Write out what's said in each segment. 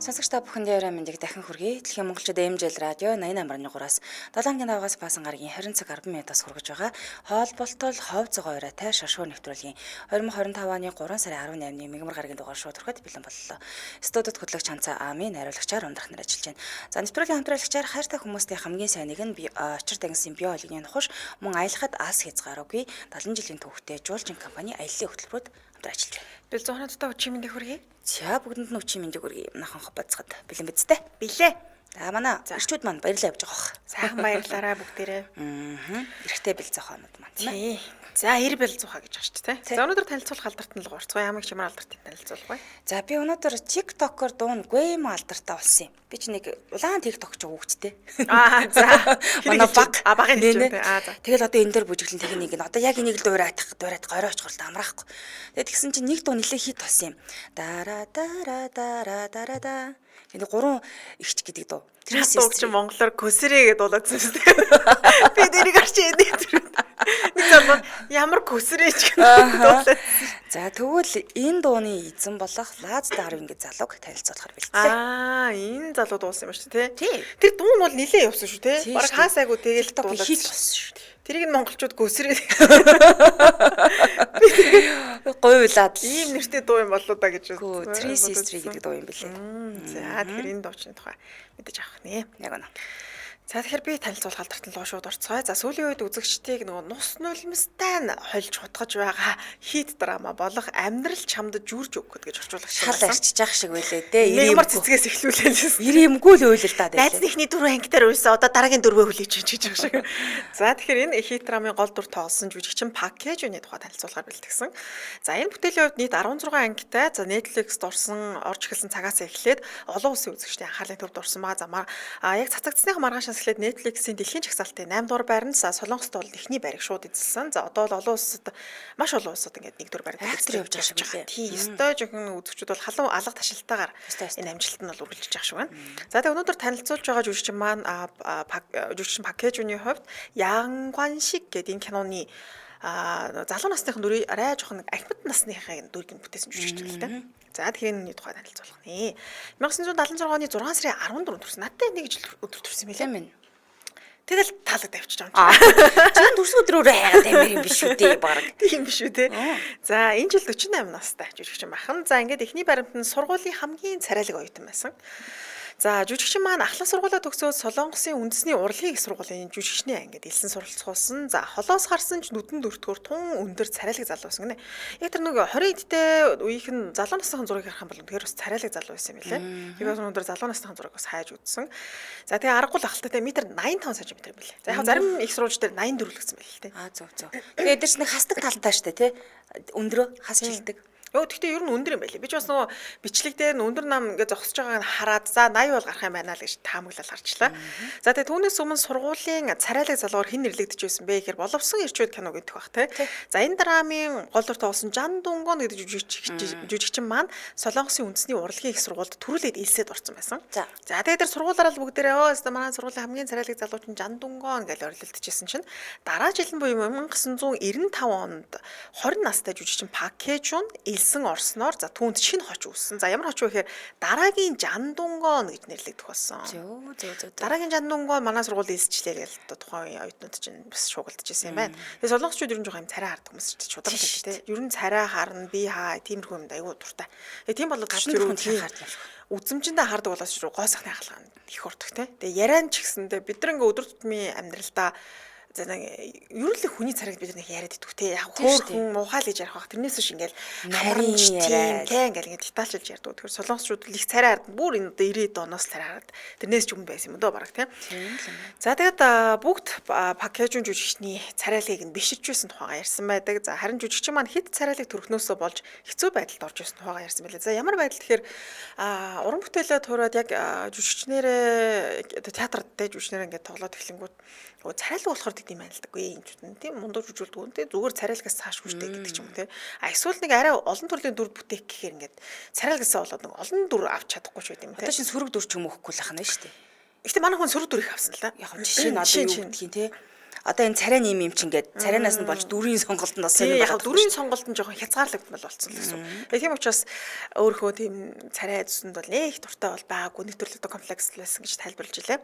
Сонсогч та бүхэнд яраа мэндийг дахин хүргэе. Дэлхийн монголчууд эмжил радио 88.3-аас 7-гийн даваагаас баасан гарагийн 20 цаг 10 минутаас хүргэж байгаа. Хоолболтол хов зогоо оройтой шашуу нэвтрүүлгийн 2025 оны 3 сарын 18-ны мегмар гарагийн дугаар шууд ороход бэлэн боллоо. Студид хөтлөгч Чанцаа Амийн найруулагчаар ундрах нар ажиллаж байна. За нэвтрүүлгийн хамтраалагчаар хайртай хүмүүстийн хамгийн сайныг нь очир дагнсын био олигны нухаш мөн аялахад ас хязгааргүй 70 жилийн түүхтэй жуулчин компани аяллаа хөтөлбөрөд хамтран ажиллаж байна. Би 100 хоногтой өчиг мэндийг хүргэе. За бүгдэнд нь өчиг мэндийг хүргэе. Нахан бацгаад бэлэн бидтэй. Билээ. За манай ирчүүд маань баярлалаа явж байгаа хөх. Сайхан баярлаарай бүгдээрээ. Эрэхтэй бэл зохионууд маань тий. За 90 бэл зуха гэж байгаа шүү дээ. За өнөөдөр танилцуулах алдарт нь л гурцгаа ямаг чимэр алдартыг танилцуулах бай. За би өнөөдөр TikTok-оор дуун Game алдартай болсон юм. Би чи нэг улаан TikTok ч өгчтэй. За. Манай багын хэлж байна. За. Тэгэл одоо энэ дээр бүжиглэн техник нь одоо яг энийг л дуурайт горой очихгол амраахгүй. Тэгээд тэгсэн чинь нэг дуу нэлээ хит болсон юм. Дара дара дара дара да. Энэ гурван ихч гэдэг дуу. Тэрс чи монголоор көсрээ гэдээ дуулаадсан шүү дээ. Би дэрийг арч энэ. Нэг залуу ямар көсрээч гэдэг. За тэгвэл энэ дууны эзэн болох Лаз Дарвин гэж залууг танилцуулахар бэлтээ. Энэ залуу дуусан юм шүү дээ, тий. Тэр дуу нь бол нилээ явсан шүү дээ. Бараг хаасайгуу тэгэл дуулаад хит болсон шүү дээ. Тэрийг нь монголчууд көсрээ гуйлаад ийм нэртэй дуу юм болоо да гэж байна. 363 гэдэг дуу юм билээ. За тэгэхээр энэ дуучны тухай мэдэж авах нэ. Яг үнэ. За тэгэхээр би танилцуулах алдарт нь шууд орцгоё. За сүүлийн үед үзэгчдийг нөгөө нус нулимстай нь хольж хутгаж байгаа хит драма болох амьдрал чамд жүрж өгөх гэж орчуулагч шал арчиж явах шиг байлээ дээ. Ямар цэцгээс эхлүүлээ. Ирэмгүй л үйл л даа. Найзныхний дөрөв ангитаар үйсэн одоо дараагийн дөрвөө хүлээж гэж байгаа шиг. За тэгэхээр энэ хит драмын гол дүр тоглосон жүжигчин Пак Кэжүний тухай танилцуулахаар бэлтгэсэн. За энэ бүтээлийн хувьд нийт 16 ангитай. За Netflix-д орж эхэлсэн цагаас эхлээд олон улсын үзэгчдийн анхаарлын төвд орсон байгаа. За яг цацагдсныхаа маргааш эхлээд Netflix-ийн дэлхийн жагсаалтын 8 дугаар байранд Солонгост бол эхний байрыг шууд эзэлсэн. За одоо бол олон улсад маш олон улсад ингээд 1 дугаар байранд явж байгаа шиг байна. Тий, өстой жоохон үзэгчид бол халуун алга ташилтаагаар энэ амжилт нь бол үргэлжлэж байгаа шиг байна. За тэгээ өнөөдөр танилцуулж байгаа жүжигчин маань жүжигчин Пак Кэжүний хувьд Ян Гваншиг гэдэг энэ киноны залуу насныхын дүрийг арай жоохон ахмад насныхын дүрийг бүтээсэн жүжигчин л дээ. За тэгэхээр энэ тухай танилцуулах нэ. 1976 оны 6 сарын 14-нд төрсөн. Надтай нэг жил өдөр төрсөн юм лээ. Тэгэл таалаг тавьчих юм чи. Чин төрсөн өдрөөр хайгаад амир юм биш үү дээ баг. Тийм биш үү те. За энэ жил 48 настай жүжигчин бахан. За ингээд эхний баримт нь сургуулийн хамгийн царайлаг оюутан байсан. За жүжигчин маань ахлах сургуулаа төгсөөд Солонгосын үндэсний урлагийн их сургуулийн жүжигчний ангид элсэн суралцсан. За холоос харсан ч нүдэн дөртгөр тун өндөр царайлаг залуу байсан гинэ. Яг тэр нэг 20 эдтэй үеийнхэн залуу насны зургийг харах юм бол тэр бас царайлаг залуу байсан юм билээ. Би бас өндөр залуу насны зургийг бас хайж үзсэн. За тэгээ аргагүй л ахалтай метр 85 см юм билээ. За яг зарим их сургууль дээр 84 л гэсэн байл л те. Зөв. Тэгээ эдэрч нэг хасдаг талтай штэ те. Өндрөө хасч хэлдэг. Гэхдээ ер нь өндөр юм байлээ. Би ч бас нөгөө бичлэг дээр өндөр нам ингээд зогсож байгааг нь хараад за 80 бол гарах юм байна л гэж таамаглал гарчлаа. За тэгээ түүнээс өмнө сургуулийн царайлаг залуугаар хэн нэрлэгдэж байсан бэ гэхээр боловсон ирчүүд кино гэдэг бах те. За энэ драмын гол дүр тоглосон Жан Дунгон гэдэг жүжигчин маань Солонгосын үндэсний урлагийн их сургуульд төрүүлээд элсэд орсон байсан. За тэгээ тэр сургуулаараа л бүгдээрээ манай сургуулийн хамгийн царайлаг залуу чинь Жан Дунгон гэж орилдчихсэн чинь дараа жил нь буюу 1995 онд 20 настай жүжигчин Пак Кэжүн элсэн орсноор за түүнд шинэ хоч үүссэн. За ямар хоч вэ гэхээр дараагийн Жан Дунгон гэж нэрлэгдэх болсон. Зөв. Дараагийн Жан Дунгон манай сургууль элсчлээ гэж тухайн үеийн оюутнууд чинь бас шуугилдчихсэн юм байна. Тэгээ солонгосчууд ер нь жоохон царай хардаг хүмүүс чинь шударга гэдэг тийм. Ер нь царай харна, би хаа тиймэрхүү юмд аюу дуртай. Тэгээ тийм болоод тэр хардаг. Үзэмжиндээ хардаг болоос шүү гоо сайхны хаалгаа их урдаг тийм. Тэгээ яриан ч гэсэндээ бид нар ингээ өдөр тутмын амьдралдаа за ер нь л хүний царайг бид нэг яриад идэх те яг хөөрхөн муухай л гэж ярих бах тэрнээс биш ингээл харамч тийм те ингээл детальчилж ярьдаг. Тэгэхээр солонгосчууд л их царай хард бүр энэ 90-ад оноос царай хард тэрнээс ч юм байсан юм дөө бараг тийм. За тэгээд бүгд Пак Кэжүн жүжигчний царайлыг нь биширчсэн тухайга ярьсан байдаг. За харин жүжигчин маань хэд царайлыг төрхнөөсөө болж хэцүү байдалд орж ирсэн тухайга ярьсан байлаа. За ямар байдал тэгэхээр уран бүтээлээ туураад яг жүжигчнэрээ театрт те жүжигчнэрээ ингээд тоглоод эхлэнгүүт царайлаг болохоор тийм байлдаггүй юм ч тийм мундаг жүжүүлдэг үнтэй зүгээр царайлагаас цааш хүчтэй гэдэг ч юм уу те. Эсвэл нэг арай олон төрлийн дүр бүтээх гэхээр ингээд царайлагаасаа болоод нэг олон дүр авч чадахгүй ч байт юм те. Одоо шин сөрөг дүр ч юм өгөхгүй л ахна шүү дээ. Гэхдээ манай хүн сөрөг дүр их авсан л да. Яг жишээ нь одоо юу гэдгийг те. одоо энэ царай нэм юм чинь ингээд царайнаас нь болж дөрвийн сонголтод бас тийм яг дөрвийн сонголт нь жоохон хязгаарлагдмал болсон л гэсэн. Тийм учраас өөрөө тийм царай зүсэнд бол нэг дуртай бол байгаагүй, нэг төрлийн комплекс байсан гэж тайлбарлаж илээ.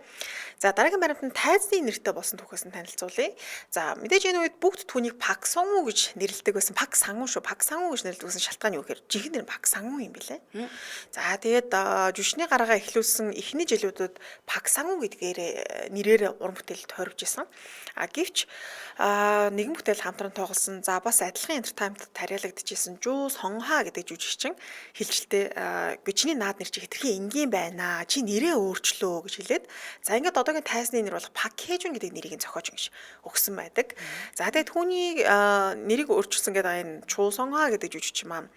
За дараагийн баримтанд тайзны нэртэй болсон түүхээс нь танилцуулъя. За мэдээж энэ үед бүгд түүнийг Пак Сонгу гэж нэрлэдэг байсан. Пак Сангу шүү. Пак Сангу гэж нэрлэдэг байсан шалтгаан юу гэхээр жинхэнэ нэр Пак Сангу юм билээ. За тэгээд жүшний гарагаа эхлүүлсэн эхний жилүүдэд Пак Сангу гэдгээр нэрээр уран бүтээл тойрвж исэн. Гэвч нэгэн бүтээл хамтран тоглосон. За бас адилхан entertainment тариалагдчихсэн. Жуу Сонха гэдэг жүжигчин хэлжилтээ чиний наад нэр чи хэтэрхий энгийн байна. Чи нэрээ өөрчлөө гэж хэлээд за ингээд одоогийн тайзны нэр болох Пак Хэжун гэдэг нэрийг зохиож ингэж өгсөн байдаг. За тэгээд түүний нэрийг өөрчилсөн гэдэг энэ Чуу Сонха гэдэг жүжигчин маань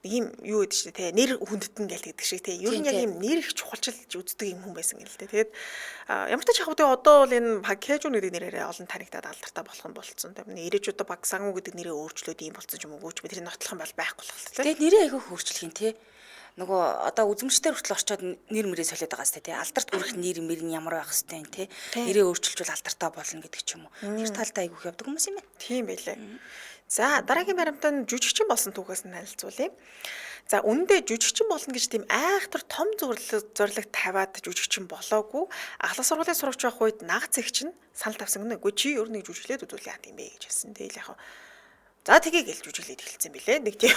нэг юм юу гэдэг чинь те нэр хүндэтгэн гэдэг шиг те ер нь яг юм нэр их чухалчилж үздэг юм хүн байсан гэл те. Тэгээд ямар ч хавдаг одоо бол энэ Пак Хэжун гэдэг нэрээр олон танигдаад алдартай болох нь болцсон. Тэгээд ирээдүйд Пак Сангу гэдэг нэрээ өөрчлөөд ийм болцсон ч юм уу гэж бидний нотлох юм бол байхгүй л те. Тэгээд нэрээ айгүй өөрчлөх юм те. Нөгөө одоо үзмжтэй хүртэл орчоод нэр мөрөө солиод байгаа сте тий алдарт хүрэх нэр мэр нь ямар байх хэвтэй юм тий нэрээ өөрчилжүүл алдартай болно гэдэг ч юм уу тэр талтай айгүйх явдаг хүмүүс юм байна. Тийм байлээ. За дараагийн баримтанд жүжигчин болсон түүхээс нь танилцуулъя. За үнэндээ жүжигчин болно гэж тийм айхтар том зорилго тавиад жүжигчин болоогүй. Ахлах сургуулийн сурагч байх үед нагц эгч нь санал тавьсан гэнэ. Чи ер нь жүжиглээд үзүүл яа гэм бэ гэж хэлсэн. Тэгэл яг за тгийг гэлж жүжиглээд эхэлсэн билээ. Нэг тийм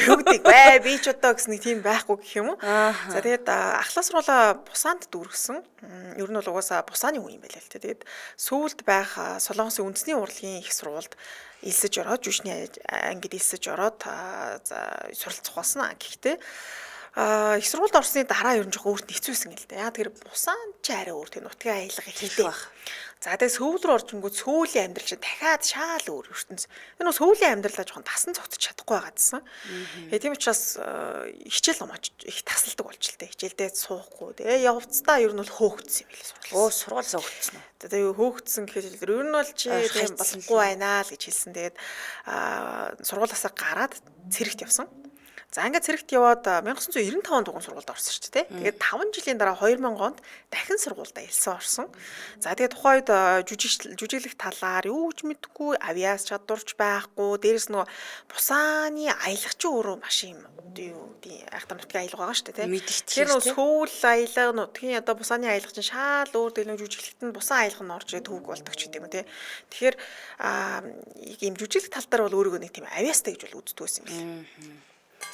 хөвгдөг бай би ч одоо гэсэн нэг тийм байхгүй гэх юм уу. За тэгээд ахлах сургуулаа Бусаанд дүүргэсэн. Ер нь бол угаасаа Бусааны хүн юм байлаа л тэ. Тэгээд сүүлд байх Солонгосын үндэсний урлагийн их сургуульд элсэж ороод жүжигчний ангид элсэж ороод суралцах болсон. Гэхдээ их сургуульд орсны дараа ер нь жоохон өөрт хэцүүсэн гэл дээ. Яа тэгэхээр Бусаан ч арай өөр тийм нутгийн аялга ихтэй баг. За тэгээ сүүл рүү оржингууд сүүлийн амьдрал чинь дахиад шаал өөр ертөнц. Тэр нөө сүүлийн амьдралаа жоохон тасан цогтож чадахгүй байгаадсан. Тийм учраас хичээл номооч их тасалдаг болж л дээ. Хичээлдээ суухгүй. Тэгээ явцдаа ер нь бол хөөгдсөн юм билээ сургууль. Сургууль хөөгдсөн үү? Тэгээ хөөгдсөн гэхэд ер нь бол чи тийм болохгүй байна л гэж хэлсэн. Тэгээд сургуулиасаа гараад цэрэгт явсан. За ингээд цэрэгт яваад 1995 онд дугуун сургуульд орсон шүү дээ. Тэгээд 5 жилийн дараа 2000 онд дахин сургуультай элсэн орсон. За тэгээд тухайн үед жүжиглэх талаар юу ч мэдгүй, авиас чадварч байхгүй. Дээрээс нөгөө Бусааны аялагч өөрөө маш юм юу тийм айхтар нутгийн аялга байгаа шүү дээ. Тэгэхээр нөгөө сүүл аялга нутгийн одоо Бусааны аялга чинь шаал өөр дээр нөгөө жүжиглэхэд нь Бусан аялга нь орж ирээд түүг болдог ч гэдэг юм тий. Тэгэхээр ийм жүжиглэх тал дээр бол өөрийгөө нэг тийм авиастай гэж бол үздэг байсан юм байна.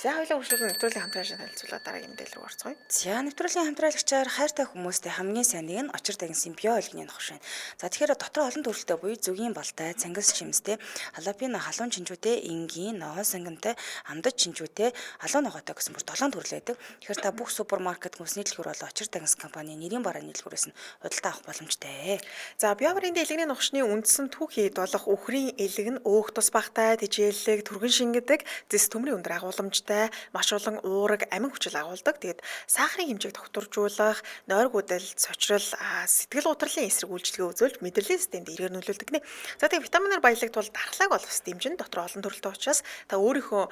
За хоёулаа үргэлжлүүлэн нэвтрүүлгийн хамтраагийн танилцуулаад дараагийн мэдээлэл рүү орцгоё. За нэвтрүүлгийн хамтраалагчаар хайртай хүмүүстэй хамгийн сайныг нь очир дагнсан био олгины нохш байна. За тэгэхээр дотор олон төрөлтэй буюу зүгийн балтай, цангас чимстэй, халапино халуун чинжүүтэй, энгийн, ноон сангамтай, амдад чинжүүтэй, халуун ногоотой гэсэн бүр 7 төрөл байдаг. Тэгэхээр та бүх супермаркет хүнсний дэлгүүр болоо очир дагнсан компани нэрийн барааны дэлгүүрээс нь худалдаа авах боломжтой. За био барааны дэлгэний нохшны үндсэн түүхийд болох үхрийн элэг нь өөх тус багтай, тижээллэг, түргэн шингэдэг, зэс төмрийн өндөр агуулмжтай, маш олон уураг, амин хүчил агуулдаг. Тэгээд сахарын хэмжээг тогтворжуулах, нойргуудад цочрол, сэтгэл гутралын эсрэг үйлчлэгээ үзүүлж мэдрэлийн системд эргээр нөлөөлдөг нэ. За тэгээд витаминаар баялагдвал дархлааг олох дэмжин дотор олон төрөлтэй учраас та өөрийнхөө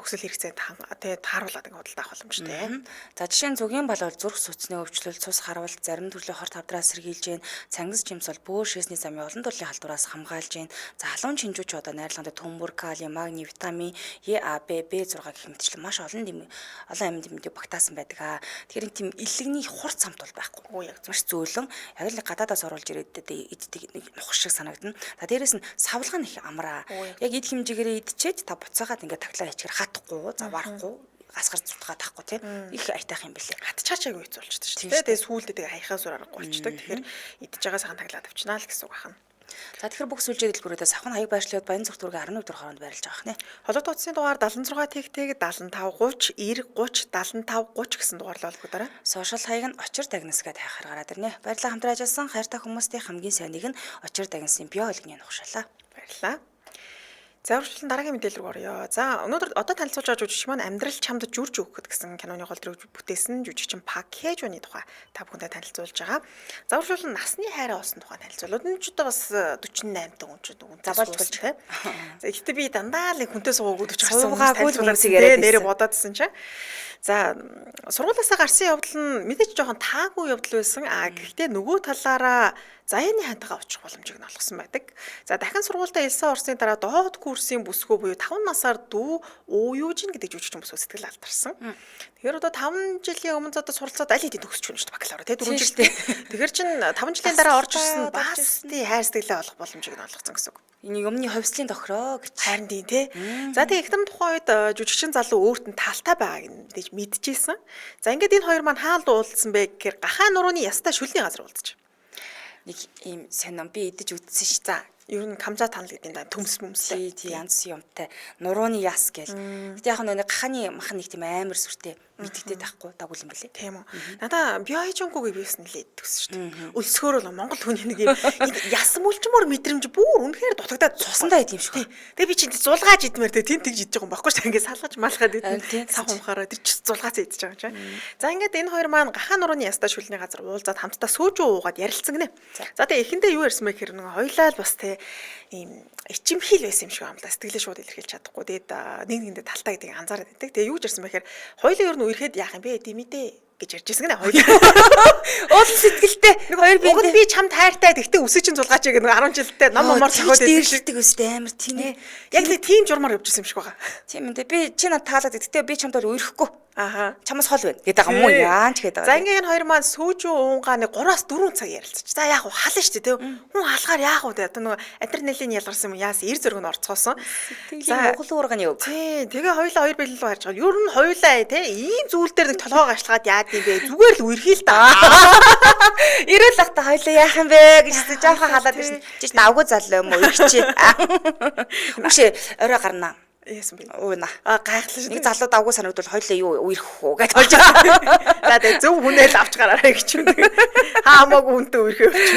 хүсэл хэрэгцээнд тэгээд тааруулаад ингэ худалдаа авах боломжтой. За жишээ нь зүгийн бал бол зүрх судасны өвчлөл, цус харавалт, зарим төрлийн хорт хавдраас сэргийлж гин, цангас жимс бол бөөр шээсний замын олон төрлийн халдвараас хамгаалж гин. За халуун чинжүүч одоо найрлаганд төмөр, калий, магний, витамин Е, А, Б, B6 гэх мэтчлэн маш олон амин дэмэдийг багтаасан байдаг. Тэгэхээр тийм илэгний хурц самт бол байхгүй. Яг маш зөөлөн яг л гадаадаас оруулж ирээд иддэг нэг нухш шиг санагдана. За дээрэс нь савлага нь их амраа. Яг эд хэмжээгээр идчихэд та буцаагаад ингээд таглаа хийчихэр хатахгүй, заваарахгүй, гасгар зүтгаад тахгүй тийм их айтайх юм бэлээ. Хатчаачаагүй хэцүү болчихсон шүү дээ. Тэгээ сүүлдээ тэгээ хаяхаа сур аргагүй болчдөг. Тэгэхээр идж байгаа сайхан таглаад авчнаа л гэсэн үг ахна. За тэгэхээр бүх сүлжээ дэлгүүрүүдээс авах нь хаяг байршлууд Баян зүрх дүүргийн 11 дугаар хооронд байрлаж байгаа хнэ. Холбоо утасны дугаар 76 тэгтэг 75 30 90 30 75 30 гэсэн дугаарлал холбогдорой. Сошиал хаяг нь очир дагнас гэдээ хайхаар гараад ирнэ. Баярлалаа хамтран ажилласан хайртай хүмүүстийн хамгийн сайныг нь очир дагнасын биологийн нухшаалаа. Баярлалаа. За үргэлжлэн дараагийн мэдээлэл рүү орё. За өнөөдөр одоо танилцуулж байгаа жүжигч маань амьдрал чамд жүрж өгөх гэсэн киноны гол дүрийг бүтээсэн жүжигчин Пак Хэжуны тухай та бүхэндээ танилцуулж байгаа. За үргэлжлэн насны хайраа болсон тухай танилцуулаад энэ ч одоо бас 48 хүн ч забаалж болж тэ. За ихтэй би дандаа л хүнтэй суугууд өч гарсан хүмүүс яриад нэрээ бодоодсэн чинь. За сургуулиасаа гарсан явдал нь мэдээж жоохон таагүй явдал байсан. Гэхдээ нөгөө талаараа заяаны хантайгаа очих боломжийг нь олгосон байдаг. За дахин сургуультай элсэн орсны дараа доод курсын бүсгүй буюу 5 насаар дүү ууюужин гэдэг жүжигчин бүсгүй сэтгэл алдарсан. Тэгэхээр одоо 5 жилийн өмнө одоо суралцаад аль хэдийн төгсөж байна шүү дээ бакалавр тий 4 жилтэй. Тэгэхээр чин 5 жилийн дараа орж ирсэн бас тий хайр сэтгэлээ олох боломжийг нь олгосон гэсэн үг. Энийг өмнө хувьслын тохироо гэж. Харин тийм тий. За тэгээ ихнэр тухайн үед жүжигчин залуу өөрт нь талтай байгааг нь мэдээж мэдчихсэн. За ингээд энэ хоёр маань хаалд уулзсан бэ гэхээр гахаан нурууны ястай шүлний газар уулзчих. Нэг ийм сонирн би идэж үтсэн ш. За ер нь камжа танал гэдэг нь төмс мөмстэй. Тий янз юмтай нурууны яс гэл. Гэтэ яг нэг гахааны махан нэг тийм амар сүртэй мэддэгтэй тахгүй дагуул юм бэлээ. Тийм үү. Надаа биожинкугийн биес нэлээд төгсөн шүү дээ. Өлсгөөр л Монгол хүний нэг юм яс мөлчмөр мэдрэмж бүр үнэхээр дутагдаад цусандаа идэм шүү. Тэгээ би чинь зулгааж идмээр тийм тэгж идэж байгаа юм баггүй шүү. Ингээд салгаж малхаад идэв. Сав хумхаараа тэр чи зулгаацаа идэж байгаа юм чинь. За ингээд энэ хоёр маань гахаан нурууны ястай шүлний газар уулзаад хамтдаа сүүжүү уугаад ярилцсан гинэ. За тэгээ эхэндээ юу ярьсан бэ гэхээр нэг хоёлаа л бас те ийм ичимхийл байсан юм шиг амлаа сэтгэлээ шууд илэрхийлж чадахгүй. Тэгээд нэг нэгэндээ талтай гэдгийг анзаараад байдаг. Тэгээ юу гэж ярьсан бэ гэхээр хоёлын ер нь үерхэд яах юм бэ димидээ гэж ярьж ирсэн гэнэ хоёул. Уулын сэтгэлтэй нэг хоёр би би чамд хайртай гэхдээ өсөж чин зулгаач гэх нэг 10 жилдээ ном момор цохоод ирдэг өстэй амар тийм ээ. Яг л тийм журмаар явж ирсэн юм шиг байгаа. Тийм ээ. Би чи надад таалаад гэхдээ би чамд үерхгүй. Ааха. Чамаас хол байна гэдэг юм уу яан ч гэдэг. За ингээ энэ хоёр маань сүүжүү уунгаа нэг 3-4 цаг ярилцчих. За яах вэ хална шүү дээ тийм. Хүн халахаар яах вэ одоо нөгөө адреналин ялгарсан юм яас эр зөрөг нь орцгоосон. За Монгол уурганы юу. Тий, тэгээ хоёулаа хоёр бэлэн рүү харж байгаа. Ер нь хоёулаа тий ийм зүйл дээр нэг толгоо гашлагаад яад юм бэ? Зүгээр л үерхийл та. Ирэл лахта хоёулаа яах юм бэ гэж жоохон халаад ирсэн. Чи давгүй залуу юм уу ирчээ. Үшээ орой гарнаа. Яасан бэ? Ууна. Гайхлаа шүү. Нэг залуу давгүй санагдвал хоёлаа юу үерхэх үү гэж болж байгаа. За тэгээ зөв хүнээ л авч гараарай гэж юм. Хаамаагүй хүнтэй үерхээ өч.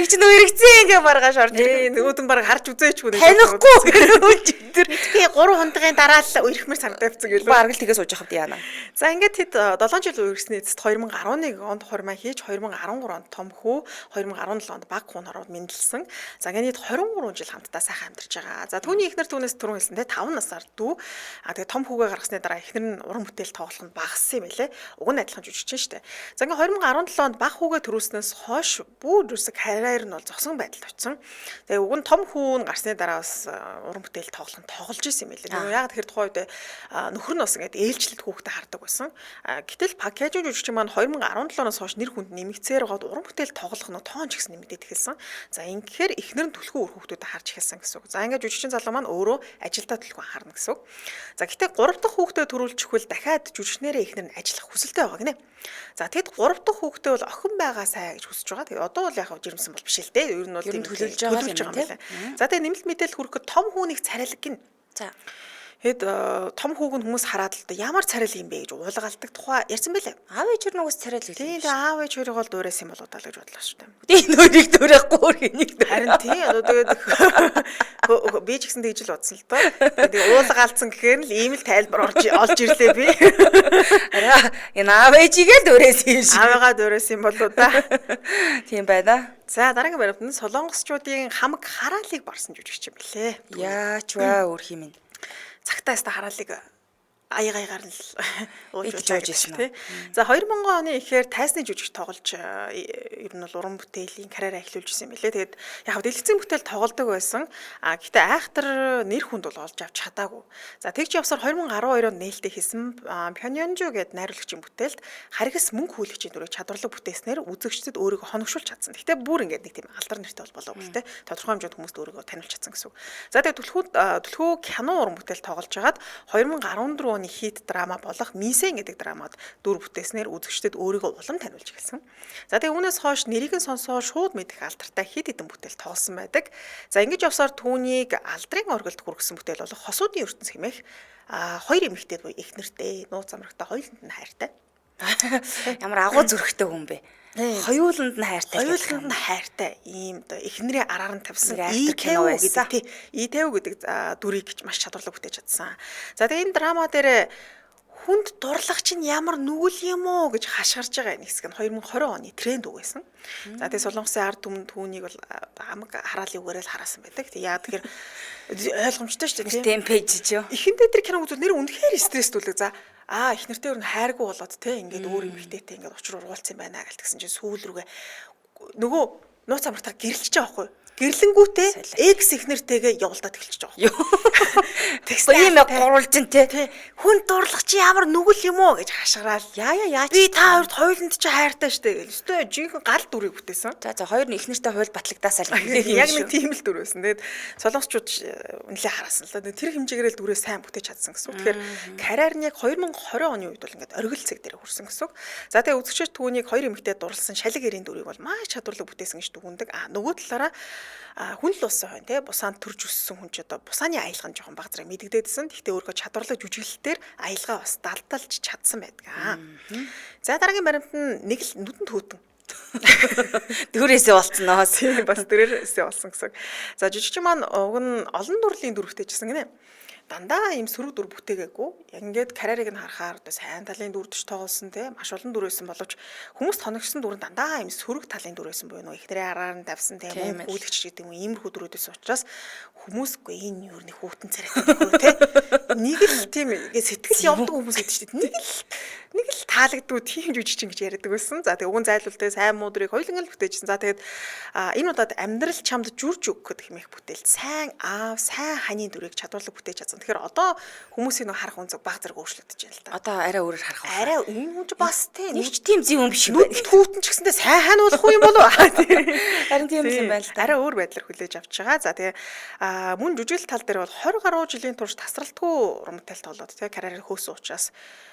Их ч нүрэгцэн ингээ маргааш орж ирээ. Нөгөөдөн баг харж үзээч хүнээ. Танихгүй гэж тэр би 3 хоногийн дараа л үерхмээр санагдавцсан гэлээ. Бараг л тгээс сууж явах юм яана. За ингээд хэд 7 жил үерхсний эцэст 2011 онд хормаа хийж 2013 онд том хүү 2017 онд баг хүн ороод мэндэлсэн. За ингээд 23 жил хамтдаа сайхан амьдарч байгаа. За түүний ихнэр түүнээс түрүүн хэлсэн те 5 насаар дүү. Тэгээ том хүүгээ гаргасны дараа ихнэр нь уран бүтээл тоглох нь багассан юм байлээ. Уг нь адилхан жүжигчин шүү дээ. За ингээ 2017 онд баг хүүгээ төрүүлснээс хойш бүр зүсэг карьер нь бол зогсон байдалд очсон. Тэгээ уг нь том хүү нь гарсны дараа бас уран бүтээл тоглох нь тоглож исэн юм байлээ. Яг тэгэхээр тухайн үед нөхөр нь бас ингээ ээлжлэлт хүүхдэд хардаг байсан. Гэтэл пакэж жүжигчин маань 2017-оос хойш нэр хүнд нэмэгцээр гоод уран бүтээл тоглох нь тоон ч гэсэн нэмэгдээд эхэлсэн. За ингэхээр ихнэр нь түлхүү үр хүүхдүүдэд харж эхэлсэн гэсэн үг. За ингээ жүжигчин залуу маань өөрөө ажилдаа түлхүү харна гэсэн үг. За гэхдээ 3 дахь хүүхдээ төрүүлчихвэл дахиад жүжигчнэрээ ихнэр нь ажиллах хүсэлтэй байгаа гинэ. За тэгэд 3 дахь хүүхдээ бол охин байгаа сай гэж хүсэж байгаа. Тэгээ одоо бол яг жирэмсэн бол биш л дээ. Ер нь бол тийм төлөвлөж байгаа юм байна. За тэгээ нэмэлт мэдээлэл хүрэхэд том хүүнийг царайлаг гин. За хэд том хүүг нь хүмүүс хараад л да ямар царил юм бэ гэж уулгаалдаг тухай ярьсан байлаа. Аав ээж юу нугас царил гэлээ. Тийм аав ээж хоёрыг бол дуурайсан болоо даа гэж бодлоо шүү дээ. Тийм нүрийг дуурайхгүй өрхөнийг. Харин тийм одоо тэгээд би ч гэсэн тэгж л бодсон л доо. Тэгээд уулгаалцсан гэхээр л ийм л тайлбар олж ирлээ би. Араа энэ аав ээжигээ дуурайсан юм шиг. Аавыгаа дуурайсан болоо да. Тийм байна. За дараагийн баримтанд солонгосчуудын хамаг хараалыг барсан жүжигч юм билээ. Яач ваа өрх юм. Цагтаа яста хараалыг аягаар нь ууж байсан тий. За 2000 оны ихээр тайсны жүжигч тоглож ер нь бол уран бүтээлийн карьераа эхлүүлж ирсэн юм билээ. Тэгээд яг дэлгэцийн бүтээл тоглодог байсан. Гэхдээ айхтар нэр хүнд бол олж авч чадаагүй. За тэгж явсаар 2012 онд нээлттэй хийсэн Пёнёнжу гэдэг найруулагчийн бүтээлд харгас мөнгө хүлэгчийн дүрийг чадварлаг бүтээснээр үзэгчдэд өөрийгөө хоногшуулж чадсан. Гэхдээ бүр ингээд нэг тийм алдар нэртэй бол болоогүй л тий. Тодорхой хэмжээнд хүмүүст өөрийгөө таниулж чадсан гэсэн үг. За тэгээд түлхүү кино уран бүтээл тоглож хагаад 2014 хит драма болох Мисен гэдэг драмад дүр бүтээснээр үзэгчдэд өөрийгөө улам таниулж эхэлсэн. За тэгээ үүнээс хойш нэрийг нь сонсоод шууд мэдэх алдартай хит хитэн бүтээл тоглосон байдаг. За ингэж явсаар түүнийг алдрын оргилд хүргэсэн бүтээл болох Хосуудын ертөнц хэмээх хоёр эмэгтэй буюу их нэртэй, нууц амрагтай хоёуланд нь хайртай. Ямар агуу зүрхтэй хүн бэ? Хоёуланд нь хайртай. Хоёуланд нь хайртай. Ийм оо эхнэрийн араар нь тавьсан кино байсан. Тий. И50 гэдэг дүрийг маш чадварлаг бүтээж чадсан. За тэгээ энэ драма дээр хүнд дурлах чинь ямар нүгэл юм уу гэж хашгирж байгаа нэг хэсэг нь 2020 оны тренд үг байсан. За тэгээ Солонгосын ард түмэн түүнийг бол хамаг хараалын үгээрээ л хараасан байдаг. Тэгээ яа тэгэхээр ойлгомжтой шүү дээ. Тийм пэйж ч юу. Эхэндээ тэр киног үзвэл нэр үнэхээр стрессдүүлэг. За эхнэртэй өөр нь хайргүй болоод те ингээд өөр эмэгтэйтэй ингээд учир ургуулсан байна гэл тэгсэн чинь сүүл рүүгээ нөгөө нууц амралтаа гэрэлж байгаа байхгүй. Гэрлэнгүүтээ X их нэртэйгээ явуулдаад эхэлчихэж байгаа. Тэгсэн юм гурвалж ин те. Хүн дурлах чи ямар нүгэл юм уу гэж хашгираал. Яа. Би та хоёрт хоёуланд чи хайртай штэ гэл. Өстой жинхэнэ гал дүрийг бүтээсэн. За хоёр нь их нэртэй хууль батлагдаасаа л яг нэг тийм л дүр байсан. Тэгээд солонгосчууд нэлээ харасан л да. Тэр хэмжээгээр л дүрээ сайн бүтээж чадсан гэсэн. Тэгэхээр карьер нь яг 2020 оны үед бол ингээд оргил цэг дээр хүрсэн гэсэн. За тэгээд үзэгчид түүнийг хоёр эмэгтэй дурлсан шалиг эрийн дүрийг бол маш чадварлаг бүтээсэн гэж дүгндэг. Нөгөө талаараа хүн л болсон хүн те бусаанд төрж өссөн хүн ч одоо бусааны аялга нь жоохон баг зэрэг мэддэгдсэн. Гэхдээ өөрөө чадварлаг жүжиглэлтээр аялгаа бас далдалж чадсан байдаг. За дараагийн баримт нь нэг л нүдэнд хөтөн. Дөрөөсөө болцсноо. Тийм бас дөрөөсөө болсон гэсэн. За жижигчин маань уг нь олон дүрлийн дүр бүтээжсэн гинэ. Дандаа ийм сөрөг дүр бүтээгээгүй. Яг ингээд карьерийг нь харахаар одоо сайн талын дүрдэж тоглосон те маш олон дүр байсан боловч хүмүүс тоногсон дүр нь дандаа ийм сөрөг талын дүр байсан буюу ихнэрээ араар нь давсан те мөн гүйлгч гэдэг юм иймэрхүү дүрүүдээс учраас хүмүүсгүй энэ юу нэг хүүтэн царайтай нөхөр те нэг л тийм сэтгэл явдаг хүмүүс гэдэг чинь нэг л таалагдгүй тийм жүжигчин гэж яриад байсан. За тэгээ уган зайлуулт те сайн муудрыг хоёуланг л бүтээжсэн. За тэгээд энэ удаад амьдрал чамд жүрж өгөх гэх хэмээх бүтээлд сайн аав сайн ханийн дүрийг чадварлаг бүтээж чадсан. Тэгэхээр одоо хүмүүсийн нэг харах үнцэг баг зэрэг өөрчлөгдөж байна л да. Одоо арай өөрөөр харах байна. Арай энэ хүн ч бас тийм нэг ч тийм зөв юм биш юм байна. Түүтэн ч гэсэндээ сайн хануулах юм болов уу? Харин тийм юм байна л да. Арай өөр байдлаар хүлээж авч байгаа. За тэгээ мөн жүжиглэл тал дээр бол 20 гаруй жилийн турш тасралтгүй урамтай тоглоод тэгээ карьерээр хөөсөн учраас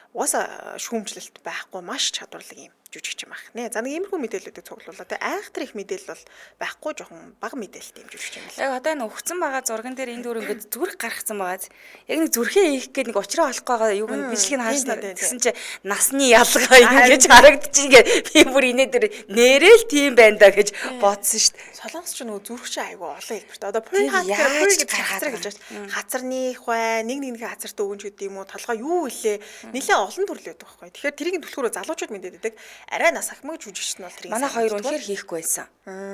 угаасаа шүүмжлэлт байхгүй маш чадварлаг юм жүжигч юм ах нэ. За нэг иймэрхүү мэдээллүүдийг цуглууллаа. Тэгээ айхтар их мэдээлэл бол байхгүй жоохон бага мэдээлэлтэй юм жүжигч юм байна. Яг одоо энэ өгцөн байгаа зурган дээр энэ дүр ингээд зүрх гаргацсан байгааз. Яг нэг зүрхээ ийх гээд нэг учраа олохгүй байгаа юуг нь бичлэгийг хаашна гэсэн чи насны ялгаа ингэж харагдчих ингээд би бүр инээ дээр нэрэл тийм байна да гэж бодсон шүү дээ. Солонгос ч нөгөө зүрх чи айгүй олон хэлбэртэй. Одоо яаж хацар гэж байна. Хацарных бай, нэг хацартай өгөнч гэдэг юм уу, толгой юу илээ. Нилээ олон төрөл байдаг байхгүй. Тэгэхээр тэрийг түлхүүрөө залуучууд мэдээд байдаг. Арай нас ахмаг жүжигч нь бол тэрийг манай хоёр үнэхээр хийхгүй байсан.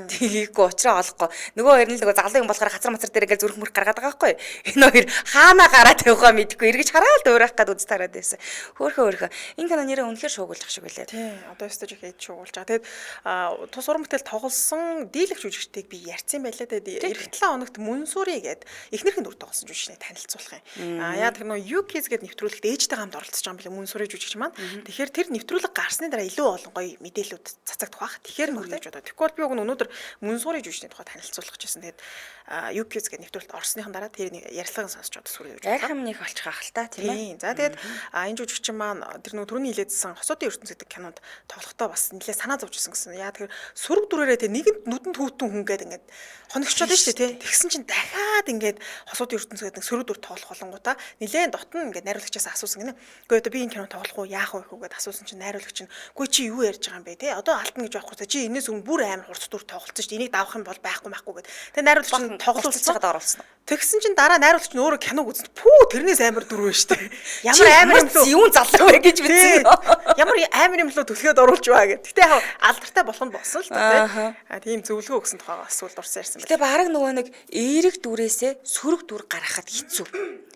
Хийхгүй уучраа олохгүй. Нөгөө хоёр нь нөгөө залуу юм болохоор хацар мацар дээр ингээл зүрх мөрх гаргаад байгаа байхгүй. Энэ хоёр хаанаа гараад тавихаа мэдэхгүй эргэж хараад уурах гад үз тараад байсан. Хөөхөө. Энэ кино нэрээ үнэхээр шуугуулж шиг байлаа. Тийм. Одоо өстөж их хэд шуугуулж байгаа. Тэгээд тус уран бүтээл тоглосон дийлэх жүжигчдийг би ярьсан байлаа. Тэгээд эх 7 хоногт Мөнсүри гээд эхнэрхэн дүр тоглосон жүжигчнийг танилцуулах юм. Яа тэр нөгөө UKIS гээд нэвтрүүлэгт ээжтэй хамт оролцож байгаа юм билээ Мөнсүри жүжигч маань. Тэгэхээр тэр нэвтрүүлэг гарсны дараа илүү олон гоё мэдээлэлүүд цацагдах бах. Тэгэхээр нүр гэж бодоо. Тэгэхгүй бол би уг нь өнөөдөр Мөнсүри жүжигчний тухай танилцуулах гэсэн. Тэгээд UKIS гээд нэвтрүүлэлт орсныхан дараа тэр ярилцлагыг сонсч одоо сүрээ гэж. Яг хамныг олчих ах л та тийм ээ. За тэгээд энэ жүжигчин маань тэр нөгөө түрүүний хилээдсэн Хосуудын ертөнц гэдэг кинонд тоглохдоо бас нэлээ санаа зовж ирсэн гэсэн. Яа тэгэхээр сөрөг дүрээрээ тэг нэгэнд нүдэнд хүүтэн хүн гээд ингээд хоногчод нь шүү дээ тий. Тэгсэн чинь дахиад ингээд Хосуудын ертөнц гэдэг сөрөг дүр тоглох болонгуудаа нэлээд дотн ингээд найруулагчаас асуусан гинэ. Үгүй одоо би энэ кино тоглох уу яах вэ гэхэд асуусан чинь найруулагч нь үгүй чи юу ярьж байгаа юм бэ тий. Одоо алтна гэж байхгүй чи энэс өмнө бүр амар хурц дүр тоглолцсон шүү дээ. Энийг давах юм бол байхгүй гэд. Тэгээ найруулагч нь тоглолцож байгаад оруулсан. Тэгсэн чинь дараа найруулагч нь өөрөө киног үзсэн. Пүү тэрнээс амар дүр вэ шүү дээ. Ямар амар юм лөө юун залуу вэ гэж бичсэн. Ямар амар юм лөө төлөхөд оруулж байгаа гэд. Гэтэ яг алдартай болох нь болсон л та тийм зөвлөгөө өгсөн тухайгаа асуулт орсон ярьсан байна. Гэтэ бараг нөгөө нэг эерэг дүрээсээ сөрөг дүр гаргахад хэцүү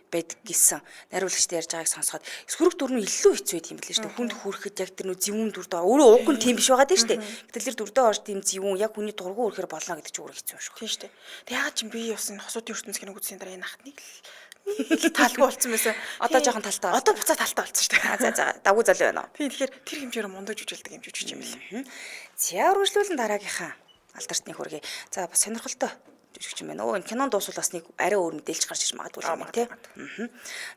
байдаг гэсэн найруулагчтай ярьж байгааг сонсоход сөрөг дүр нь илүү хэцүү байт юм билээ шүү дээ. Хүнд хүрэхэд яг тэр нөө зэвүүн дүр доо өөрөө уг нь тийм биш байгаа дээ шүү дээ. Гэтэл тэр дүрдөө орж тийм зэвүүн яг хүний дургу өрөхөр болно гэдэг чинь өөрөө хэцүү юм шүү. Тийм шүү дээ. Тэг яагаад ч би бас энэ Хосуудын ертөнц киног үзсийн дараа энэ ахныг л талгүй болсон байсан. Одоо жоохон талтай. Одоо буцаа талтай болсон шүү дээ. За давгүй зал байна. Тийм тэгэхээр тэр хэмжээр мундаг жүжиглдэг юм жүжигч юм билээ. За үргэлжлүүлэн дараагийнхаа алдартны хүргэе. За бас сонирхолтой жүжигч юм байна. Энэ кинонд дуусвал бас нэг арай өөр мэдээлж гарч иж магадгүй юм тий.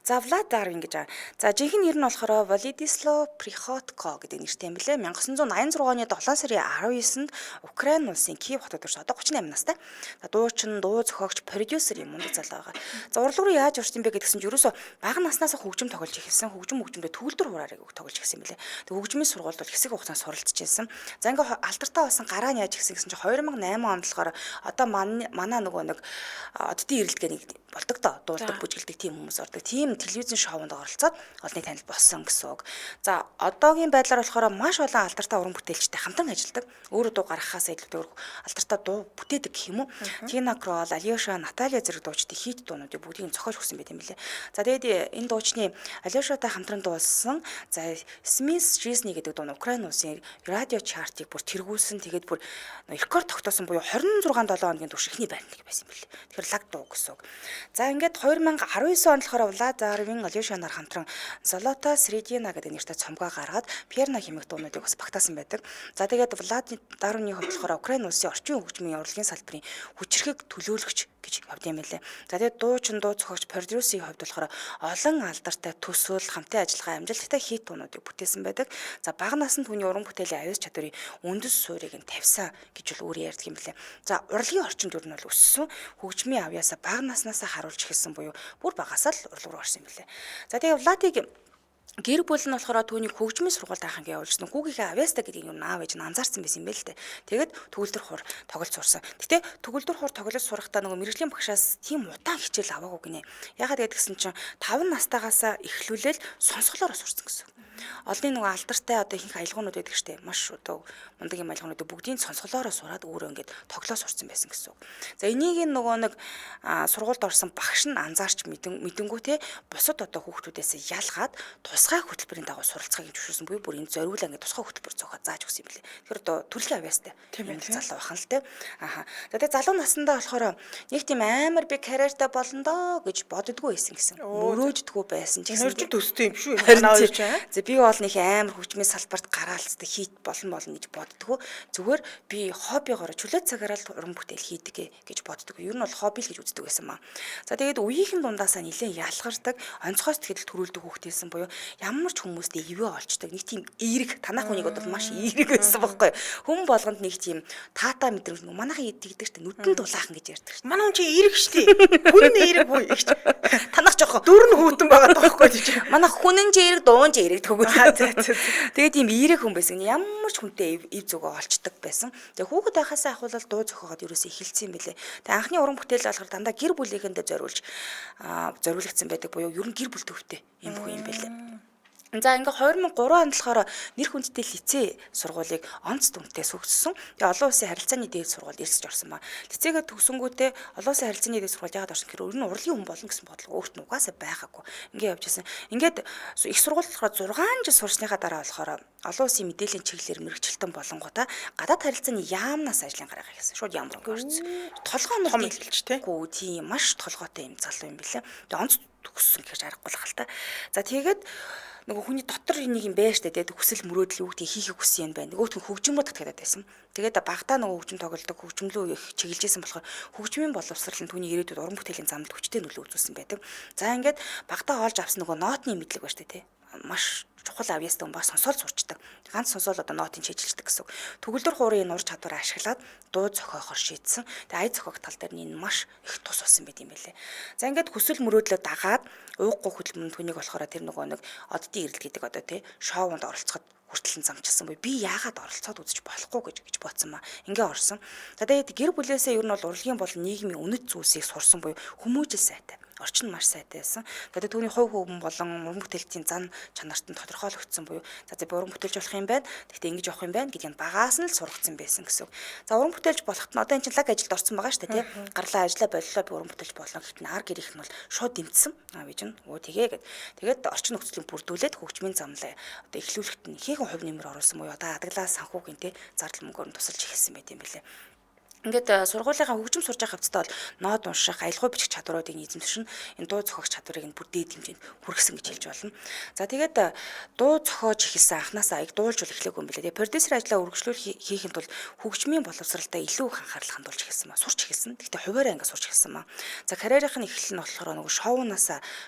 За Влад Дарвин гэж байгаа. За жинхэнэ нэр нь болохоор Владислав Приходько гэдэг нэртэй юм билээ. 1986 оны 7 сарын 19-нд Украин улсын Киев хотод төрсөн. Одоо 38 настай. За дуучин, дуу зохиогч, продюсер юм мундаг залуу байгаа. За урлаг руу яаж орсон бэ гэдгсэн чинь ерөөсө бага наснаас хөгжим тоглож эхэлсэн. Хөгжмөдөө төгөлдөр хураарыг тоглож эхэлсэн юм билээ. Тэг хөгжмийн сургуульд бол хэсэг хугацаанд суралцж байсан. За ингээ алдартай болсон гараа нь яаж ихсэн гэсэн чинь 2008 онд болохоор одоо манай манай нөгөө нэг оддын ирэлтгээ нэг болдог доо дуулдаг бүжгэлдэг тийм хүмүүс ордог. Тийм телевизэн шоунд оролцоод олонний танил болсон гэсэн үг. За одоогийн байдлаар болохоор маш олон алдартай уран бүтээлчтэй хамтран ажилладаг. Өөрөө дуу гаргахаас илүүтэйгээр алдартай дуу бүтээдэг гэх юм уу. Тина Крол, Алёша, Наталья зэрэг дуучдын хит дуунуудыг бүгдийг зохиож өгсөн байт юм билээ. За тэгээд энэ дуучны Алёшатай хамтран дуулсан за Smith Жизни гэдэг дуу нь Украин улсын радио чартыг бүр тэргүүлсэн. Тэгээд бүр рекорд тогтоосон буюу 26 7 хоногийн турш ихний байрныг байсан юм билээ. Тэгэхээр лаг дуу гэсэн үг. За ингээд 2019 онд болохоор Владаровын Алёша нар хамтран Золота Средина гэдэг нэртэй цомгоо гаргаад Пьерна хэмээх дуунуудыг бас багтаасан байдаг. За тэгээд Владаровны хувьд болохоор Украин улсын орчин хөгжмийн урлагийн салбарын хүчирхэг төлөөлөгч гэж явд юм байлээ. За тэгээд дуучин дуу зохиогч продюсерийн хувьд болохоор олон алдартай төсөөл хамтын ажиллагаа амжилттай хит дуунуудыг бүтээсэн байдаг. За бага наснд түүний уран бүтээлийн аюус чадварын үндэс суурийг нь тавьсан гэж бол өөрөө ярьдаг юм билээ. За урлагийн орчинд юу нь бол өссөн хөгжмийн авьяасаа бага наснасаа харуулж эхэлсэн буюу бүр багасаа л урлаг руу орсон юм билээ. За тэгээд Владиг гэр бүл нь болохоор түүнийг хөгжмийн сургуульд анхангийн явуулсан. Хүүгийнхээ авьяастай гэдгийг юм аав ээж нь анзаарсан байсан юм байл л дээ. Тэгээд төгөлдөр хур тоглож сурсан. Гэтэ төгөлдөр хур тоглож сурахдаа нөгөө мэрэгжлийн багшаас тийм удаан хичээл аваагүй гинэ. Ягаад гэдгсэн чинь 5 настайгаас эхлүүлэл сонсголоор сурсан гэсэн. Олонний нөгөө алдартай одоо ихэнх аялгуунууд байдаг штэ. Маш одоо мундаг юм аялгуунуудыг бүгдийг сонсголоор сураад өөрөө ингээд тоглоо сурсан байсан гэсэн. За энийг нөгөө нэг сургуульд орсон багш нь анзаарч мэдэнгүүтээ бусад одоо хүүхдүүдээс ялгаад тусгай хөтөлбөрийн дагуу суралцахыг зөвшөөрсөн буюу бүр энэ зориулаа ингээд тусгай хөтөлбөр зохиод зааж өгсөн юм билээ. Тэгэхээр одоо төрлийн авьяастай юм залуу бахан л те. Аха. За тэгээ залуу насндаа болохоор нэг тийм амар би карьертай болно доо гэж боддгоо байсан гэсэн. Мөрөөждгөө байсан ч гэсэн төстэй юм шүү. Манай хоёр ч за би бол нэг амар хөгжмийн салбарт гараалцдаг хийт болно гэж боддгоо. Зүгээр би хоббигоор чөлөө цагаараа л уран бүтээл хийдэг гэж боддог. Ер нь бол хобби л гэж үздэг байсан маа. За тэгээд үеийнхэн дундаасаа нэлээд ялгардаг, онцгой сэтгэл төрүүлдэг хүүхдээсэн буюу ямар ч хүмүүстэй ивэ олчдаг. Нэг тийм эерэг танах хүнийг бол маш эерэг байсан байхгүй. Хүн болгонд нэг тийм таата мэдрэмж манайхан идэгдэг штэ нүдэн дулаахан гэж ярьдаг штэ. Манай хүн чи эерэг штэ. Хүн эерэг буй ихч. Танах жоохоо дүр нь хүүтэн байгаа тоххой тийч. Манайх хүнэн ч эерэг дуун ч эерэг төгөө. Тэгээд тийм эерэг хүн байсан. Ямар ч хүнтэй ив зүгөө олчдаг байсан. Тэгээд хүүхэд байхасаа ахвал дуу зохиогоод ерөөсөө эхэлсэн юм билэ. Тэгээд анхны уран бүтээл болохоор дандаа гэр бүлийнхэндээ зориулагдсан байдаг буюу ер нь гэр бүл төвтэй юм бүх юм билэ. За ингээ 2003 онд болохоор нэр хүндтэй лицей сургуулийг онц дүнтэй сөгссөн. Тэгээ олон улсын харилцааны дээд сургуульд ирсэж орсон ба. Лицейгээ төгсөнгүүтээ олон улсын харилцааны дээд сургуульд яагаад орсон гэхээр ер нь урлагийн хүн болно гэсэн бодлого өөрт нь угаасаа байгаагүй. Ингээ явж байсан. Ингээд их сургууль болохоор 6 жил сурсныхаа дараа болохоор олон улсын мэдээллийн чиглэлээр мэрэгчлэлтэн болонгуудаа гадаад харилцааны яамнаас ажлын гараа хийсэн. Шууд яам руу орсон. Толгой нь том хэлж тийм маш толгойтой юм залуу юм билээ. Тэгээ онц төгссөн гэж аргагүй л хальта. За тэгээд нөгөө хүний дотор нэг юм байж таа тэгээд хүсэл мөрөөдөл юу гэдгийг хийхийг хүссэн юм байна. Нөгөөт нь хөгжмөөр татгаад байсан. Тэгээд багтаа нөгөө хөгжим тоглодог хөгжмөлөө их чиглэжсэн болохоор хөгжмийн боловсрал нь түүний ирээдүйд уран бүтээлийн замд хүчтэй нөлөө үзүүлсэн байдаг. За ингээд багтаа олж авсан нөгөө нотны мэдлэг ба штэ тий. Маш чухал авьяастай хүн ба сонсоол сурчдаг. Ганц сонсоол одоо нотын шийдэлдэг гэсэн. Төгөлдөр хуурын нур чадвараа ашиглаад дуу зохиохоор шийдсэн. Тэгээ ая зохиох тал дээр нь маш их тус болсон байт юм байлээ. За ингээд хүсэл мөрөөдлөө дагаад ууггүй хөдөлмөр түүнийг болохоор тэр нөгөө нэг оддын ирэл гэдэг одоо тий шоунд оролцоход хүртэлэн замчилсан буюу би яагаад оролцоод үзэж болохгүй гэж бодсон маа. Ингээ орсон. За тэгээд гэр бүлээсээ ер нь бол урлагийн болон нийгмийн үнэт зүйлсийг сурсан буюу хүмүүжил сайтай. Орчин нь маш сайтай байсан. Тэгээд түүний хувь хүн болон уран бүтээлчийн зан чанарт нь тодорхойлогдсон буюу за би уран бүтээлч болох юм байна. Тэгтээ ингэж явах юм байна гэдгийг багаас нь л сургацсан байсан гэсэн. За уран бүтээлч болоход нь одоо энэ чинь лаг ажилд орсон байгаа шүү дээ тий. Гарлаа ажиллаа боллоо би уран бүтээлч болно гэхэд ар гэрийнх нь бол шууд дэмжсэн. Аа биж нь өө тэгээд орчин нөхцөлийг бүрдүүлээд хөгжмийн замлаа одоо эхлүүлэхэд нь хийхэн хувь нэмэр оруулсан буюу одоо адаглаа санхүүгийн тий зардал мөнгөөр нь тусалж эхэлсэн байт юм билээ. Ингээд сургуулийнхаа хөгжим сурж байгаа хэвцээ бол нот унших, аялгау бичих чадваруудыг эзэмшин энэ дуу зохиогч чадварыг нь бүр дээд хэмжээнд хүргэсэн гэж хэлж болно. За тэгээд дуу зохиож эхэлсэн анханасаа аяг дуулжул эхлэв юм билээ. Тэгээд продюсер ажлаа үргэлжлүүл хийхэд бол хөгжмийн боловсралтай илүү их анхаарал хандуулж эхэлсэн маа. Сурч эхэлсэн. Гэхдээ хуваараа ингээд сурч эхэлсэн маа. За карьерийнх нь эхлэл нь болохоор нөгөө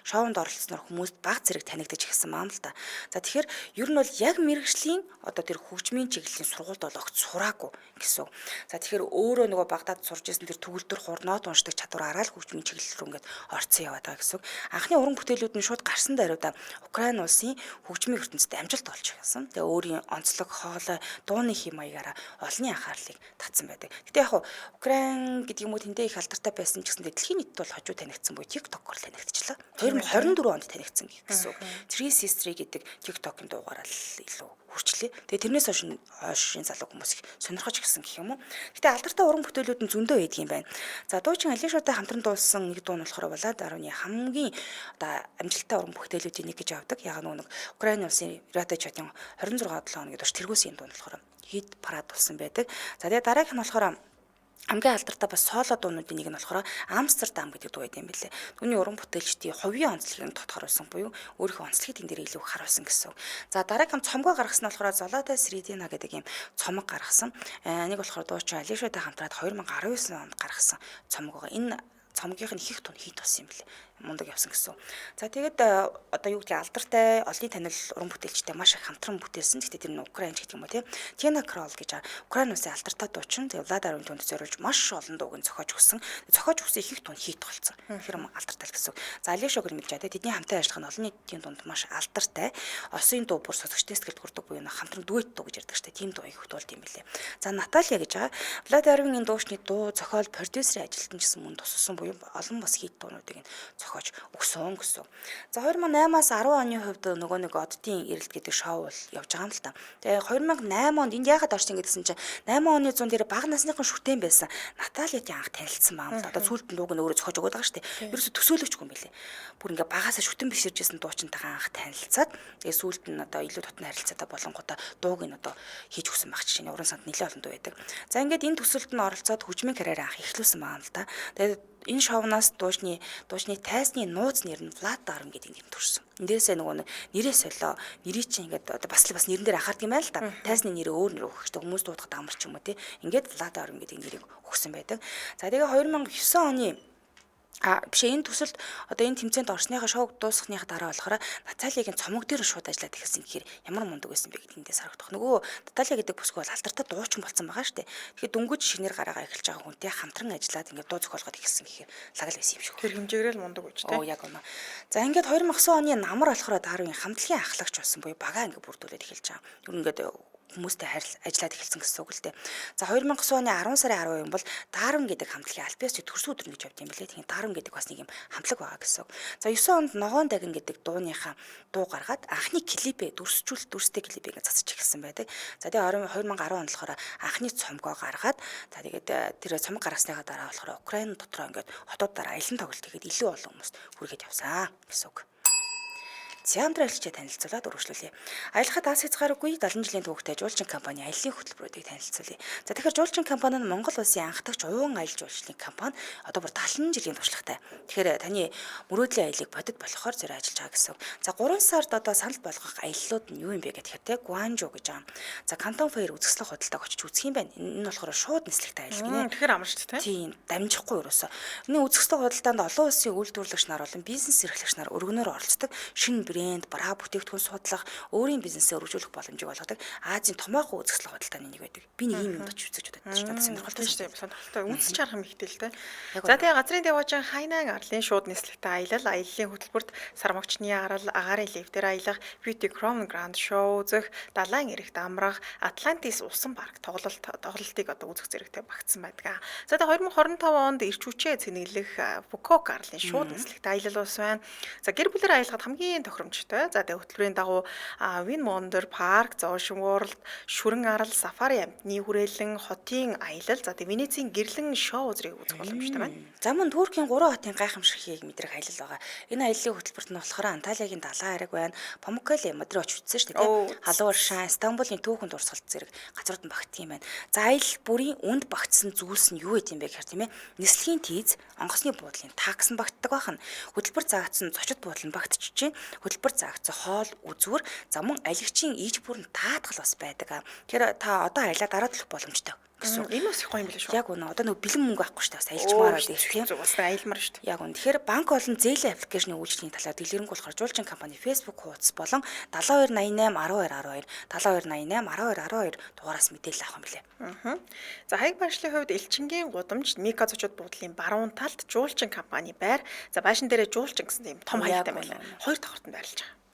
шоунд оролцсноор хүмүүст баг зэрэг танигдаж эхэлсэн маа л да. За тэгэхээр ер нь бол яг мэрэгжлийн одоо тэр хөгжмийн чиглэлийн сургуульд бол огт сураагүй гэсэн. За тэгэхээр өөрөө өөрөө нөгөө Багдад сурж исэн тэр төгөлдөр хурноод уншдаг чадвар аргаал хөгжмийн чиглэл рүү ингээд орцсон яваад байгаа гэсэн үг. Анхны уран бүтээлүүд нь шууд гарсан даруйда Украин улсын хөгжмийн ертөнцид амжилт олж ирсэн. Тэгээ өөрийн онцлог хоолой, дууны хэм маягаараа олонний анхаарлыг татсан байдаг. Гэтэ яг Украин гэдэг юм уу тэндээ их алдартай байсан ч гэсэн дэлхийн нийтэд бол хожуу танигдсан буюу TikTok-оор танигдчихлаа. 2024 онд танигдсан гэсэн үг. Three Sister гэдэг TikTok-ын дуугаараа л илүү хүрчлээ. Тэгээ тэрнээс хойш залуу хүмүүс их сонирхож гисэн гэх юм уу. Гэтэ алдартай уран бүтээлүүд нь зөндөө байдаг юм байна. За дуучин Алишуутай хамтран дуулсан нэг дуу нь болохоор Балад 10-ны хамгийн одоо амжилттай уран бүтээлүүдийн нэг гэж авдаг. Яг нэг Украин улсын Рата Чотын 26 7 хоногийн турш тэргүүсийн дуу нь болохоор хит парад болсон байдаг. За тэгээ дараагийнх нь болохоор хамгийн алдартай бас соло дуунуудын нэг нь болохоор Амстердам гэдэг дуу байд юм билээ. Түүний уран бүтээлчдийн хувийн онцлогийг тодорхойлсон буюу өөрийнхөө онцлогийг тэн дээр илүү харуулсан гэсэн. За дараагийн цомгоо гаргасан нь болохоор Золотой Средина гэдэг юм цомог гаргасан. Нэг болохоор дуучин Алишуутай хамтраад 2019 онд гаргасан цомгоо. Энэ цомгийнх нь их тун хит болсон юм билээ. Мундаг явсан гэсэн. За тэгээд одоо юу гэдгийг алдартай олонний танил уран бүтээлчтэй маш их хамтран бүтээсэн. Гэхдээ тэр нь Украинч гэдэг юм уу тийм. Тина Крол гэж Украин улсын алдартай дуучин. Тэгээд Влад 10-ын түүнд зориулж маш олон дууг нь зохиож өгсөн. Зохиож өгсөн их тун хит болсон. Тэр алдартай л гэсэн. За Алишог нэмж чадаа тэдний хамтан ажиллах нь олонний түүнд маш алдартай. Осын дуу бүр сонсогчдын сэтгэлд хүрдэг буюу хамтран дуэт дуу гэж ярьдаг шүү дээ. Тийм дуу их хөтөлт юм билээ. За Наталья гэж байгаа. Влад 10-ын энэ дуучны дуу зохиол продюсерийн ажилтан гэсэн мөн тусалсан буюу олон бас хит дуунуудыг зохиож өгсөн гэсэн. За 2008-аас 10 оны хувьд нөгөө нэг оддын эрэлт гэдэг шоу бол явж байгаа юм л та. Тэгээ 2008 онд энд яагаад орсон гэдгсэн чинь 8 оны 100 дээр бага насныхан шүтэн байсан. Натальяд анх танилцсан баам л. Одоо сүүлд нь дууг нь өөрөө зохиож өгöd байгаа шүү дээ. Ерөөсө төсөөлөгчгүй юм билээ. Бүр ингээ багасаа шүтэн биширжсэн дуучинтайгаа анх танилцаад тэгээ сүүлд нь одоо илүү дотны харилцаатай болонгуудаа дууг нь одоо хийж өгсөн баг чинь уран санд нэлээд олон дуу байдаг. За ингээд энэ төсөлд нь оролцоод хөгжмийн карьер анх эхлүүлсэн баам л та. Тэгээд энэ шоунаас дуучны тайзны нууц нэр нь Влад 10 гэдэг нэм төрсөн. Эндээсээ нөгөө нэрээ солио, нэрийг чинь ингээд бас нэрэн дээр анхаардаг юм байна л та. Тайзны нэрээ өөр нэр өгөхтэй хүмүүс дуудахад амар ч юм уу тий. Ингээд Влад 10 гэдэг нэрийг өгсөн байдаг. За тэгээ 2009 оны биш энэ төсөлд одоо энэ тэмцээнд орсныхаа шоуг дуусгахныхаа дараа болохоор Натальягийн цомог дээр шууд ажиллаад ихсэн гэхээр ямар мундаг байсан бэ гэдгийг эндээс харагдах. Нөгөө Наталья гэдэг бүсгүй бол алдартай дуучин болсон байгаа шүү дээ. Тэгэхээр дөнгөж шинээр гараагаа эхэлж байгаа хүнтэй хамтран ажиллаад ингээд дуу зохиолгоод ихсэн гэхээр лагал байсан юм шиг. Тэр хэмжээгээр л мундаг үуч тий. Оо яг үнэ. За ингээд 2009 оны намар болохоор Дарвин хамтлагийн ахлагч болсон буюу багаа ингээд бүрдүүлээд эхэлж байгаа. Ер нь ингээд хүмүүстэй ажиллаад эхэлсэн гэсэн үг л дээ. За 2009 оны 10 сарын 10 бол Дарвин гэдэг хамтлагийн альбиас төрсөн өдөр гэж явд юм билээ. Тэгэхээр Дарвин гэдэг бас нэг юм хамтлаг байгаа гэсэн үг. За 9 онд Ногоон Дагин гэдэг дууныхаа дуу гаргаад анхны клипээ дүрстэй клипээ ингээд цацж эхэлсэн байдаг. За тэгээ 2010 онд болохоор анхны цомгоо гаргаад за тэгээд тэр цомог гаргасныхаа дараа болохоор Украин дотроо ингээд хотуудаараа аялан тоглолт хийгээд илүү олон хүмүүст хүргээд явсан гэсэн үг. Зямдралчтай танилцуулаад өргөжлүүлье. Аялахад ас хязгааргүй 70 жилийн түүхтэй жуулчин компани аяллаа хөтөлбөрүүдийг танилцуулъя. За тэгэхээр жуулчин компани нь Монгол улсын анхдагч уян аялал жуулчлалын компани одоо бүр 70 жилийн туршлагатай. Тэгэхээр таны мөрөөдлийн аялыг бодит болохоор зэрэг ажиллаж байгаа гэсэн. За 3 сард одоо санал болгох аяллууд нь юу юм бэ гэхээр те Гуанжу гэж байгаа. За Кантон Фэйр үзэсгэлэн худалдааг очиж үзэх юм байна. Энэ нь болохоор шууд нислэгтэй аялал гинэ. Тэгэхээр амар шүү дээ. Тийм, дамжихгүй ерөөсөө. Энэ үзэсгэлэн худалдаанд олон улсын үйлдвэрлэгч нар болон бизнес эрхлэгч нар өргөнөөр оролцдог. Шинэ брэнд, бра бүтээгдэхүүн судлах, өөрийн бизнесээ өргөжүүлэх боломжийг олгодог Азийн томоохон үзэсгэлэн худалдааны нэг байдаг. Би нэг юм очиж үзэж удаад чинь надад сонирхолтой шүү дээ. Сонирхолтой. Үзэж харах юм ихтэй л дээ. За тэгээ газрын дэваажин Хайнан арлын шууд нислэгтэй аялал, аяллаа хөтөлбөрт сармагчны арал, агаарын лифтээр аялах, Beauty Crown Grand Show үзэх, далайн эрэгт амрах, Atlantis усан парк тоглолтыг одоо үзэх зэрэгтэй багтсан байдаг. За тэгээ 2025 онд ирч хүчээ цэнэглэх Букок арлын шууд нислэгтэй аялал ус байна. За гэр бүлээр аялахад хамгийн тохиромжтой. За тэгээ хөтөлбөрийн дагуу Win Wonder Park, Ocean World, Шүрэн арал, Safari амтны хүрээлэн, хотын аялал, за тэгээ Венецийн гэрлэн шоу үзрийг үзэх боломжтой байна. За мөн Туркийн 3 хотын гайхамшигыг мэдрэх аялал байгаа. Энэ аяллаа хөтөлбөрт нь болохоор Анталиагийн далайн хариг байна. Pamukkale мөдрөө очиж үзсэн шүү дээ. Халуун шаан, Стамбулын түүхэн дурсгалт зэрэг газрууд нь багтдаг юм байна. За аялал бүрийн үнд багтсан зүйлс нь юу гэдэм бэ гэхээр тийм ээ. Нислэгийн тийз, онгоцны буудлын такс нь багтдаг байна. Хөтөлбөр заагдсан зочид буудлын багтчихжээ. Хөтөлбөр заагдсан хоол, үзүүр, за мөн аялгчийн ийж бүр нь таатгал бас байдаг. Тэгэхээр та одоо аялаа дараа төлөх боломжтой гэсэн. Энэ бас их гоё юм билээ шүү. Яг үнэ одоо нөгөө бэлэн мөнгө авахгүй шүү дээ. Бас аялчмаар байдаг тийм. Бас аялмар шүү дээ. Яг үнэ. Тэгэхээр банк болон зээлийн аппликейшны үйлчлэлийн талаар дэлгэрэнгүй болохоор жуулчин компани Facebook хуудас болон 7288 12 12 7288 12 12 дугаараас мэдээлэл авах юм билээ. За хаяг байршлын хувьд Элчингийн гудамж Мика зочид буудлын баруун талд жуулчин компани байр. За байшин дээрээ жуулчин гэсэн тийм том хаягтай байна. Хоёр давхартанд байрлаж байгаа.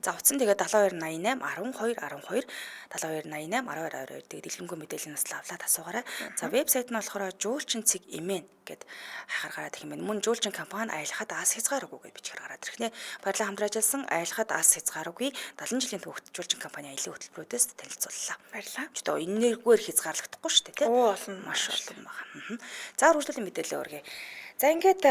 За утсан тэгээд 7288 12 12 7288 12 12 тэгээд дэлгэнгүй мэдээлэл нас авлаад асуугаарай. За вебсайт нь болохоор жуулчин цэг имэн гэд хахаар гараад ирэх юм байна. Мөн жуулчин компани аялахад ас хязгааргүй гэж бичгээр гараад ирэх нэ. Баярлалаа хамтран ажилласан аялахад ас хязгааргүй 70 жилийн түүхт жуулчин компани аялын хөтөлбөрөөс танилцууллаа. Баярлалаа. Ч одоо энээргээр хязгаарлагдахгүй шүү дээ тийм. Олон маш олон байна. За үргэлжлүүлэн мэдээлэл өргөе. За ингээд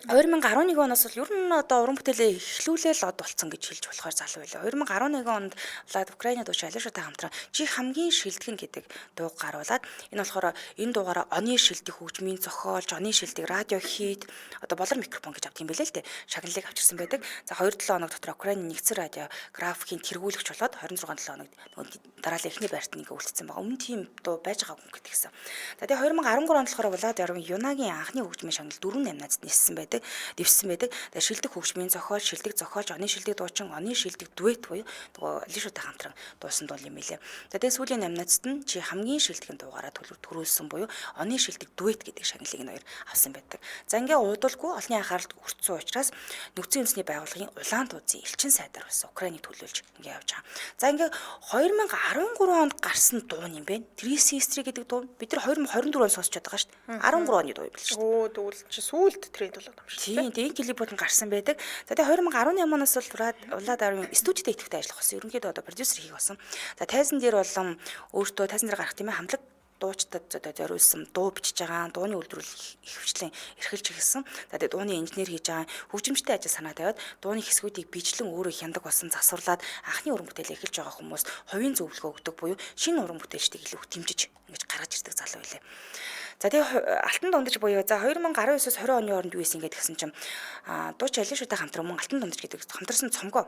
2011 оноос бол ер нь одоо уран бүтээлээ эхлүүлээл од болцсон гэж хэлж болохоор залуу байлаа. 2011 онд Влад Украины дуучин Алишатай хамтран чи хамгийн шилдэг гэдэг дуу гаруулад энэ болохоор энэ дуугаараа оны шилдэг хөгжмийн зохиолч, оны шилдэг радио хит одоо болор микрофон гэж авдаг юм билээ л дээ. Шагналыг авчирсан байдаг. За 2-7 хоног дотор Украины нэгдсэн радио графикийн тэргүүлэгч болоод 26 хоног дараалал эхний байрт нэг үлдсэн байгаа. Өмнө тийм дуу байж байгаагүй гэдгийгсэн. За тэгээ 2013 онд болохоор Влад Ярвын Юнагийн анхны хөгжмийн шагнал 4 намнаад ниссэн байдаг. Дэвссэн байдаг. Тэгээ шилдэг хөгжмийн зохиол, шилдэг зохиолч, оны шилдэг дуучин, оны шилдэг дуэт буюу нөгөө Алишатай хамтран дуусан дуу юм билээ. За тэгээ сүүлийн номинацид нь чи хамгийн шилдэг дуугаараа төрүүлсэн буюу оны шилдэг дуэт гэдэг шагналыг нь хоёр авсан байдаг. За ингээ уудалгүй олонний анхааралд өртсөн учраас нөхцөлийн үндэсний байгууллагын улаан дуудсын элчин сайдаар бас Украиныг төлөөлж ингээ явж байгаа. За ингээ 2013 онд гарсан дуу юм бэ. Трис History гэдэг дуу бид нар 2024 онд сонсчод байгаа шүү дээ. 13 оны дуу юм биш үү? Тэгвэл чи сүүлд тренд болоод юм шүү. Тийм, тэгээд клипүүд нь гарсан байдаг. За тэгээд 2018 оноос бол Влад Ярвын студид идэвхтэй ажиллах болсон. Ерөнхийдөө одоо продюсер хийх болсон. За тайзан дээр болон өөртөө тайзан дээр гарах тийм ээ хамтлаг дуучдад зориулсан дуу бичиж байгаа, дууны үйлдвэрлэл ихэвчлэн эрхэлж ирсэн. За тэгээд дууны инженер хийж байгаа, хөгжимчтэй ажил санаа тавиад дууны хэсгүүдийг бичлэн өөрөө хяндаг болсон засварлаад анхны уран бүтээлээ эхэлж байгаа хүмүүс хувийн зөвлөгөө өгдөг буюу шинэ уран бүтээлчдийг илүү дэмжиж ингэж гаргаж ирдэг залуу байлаа. За тэгээ Алтан дундаж буюу за 2019-с 20 оны хооронд юу ийсэн гэдэг гисэн чинь дууч Алишатай хамтран мөн Алтан дундаж гэдэг хамтарсан цомгоо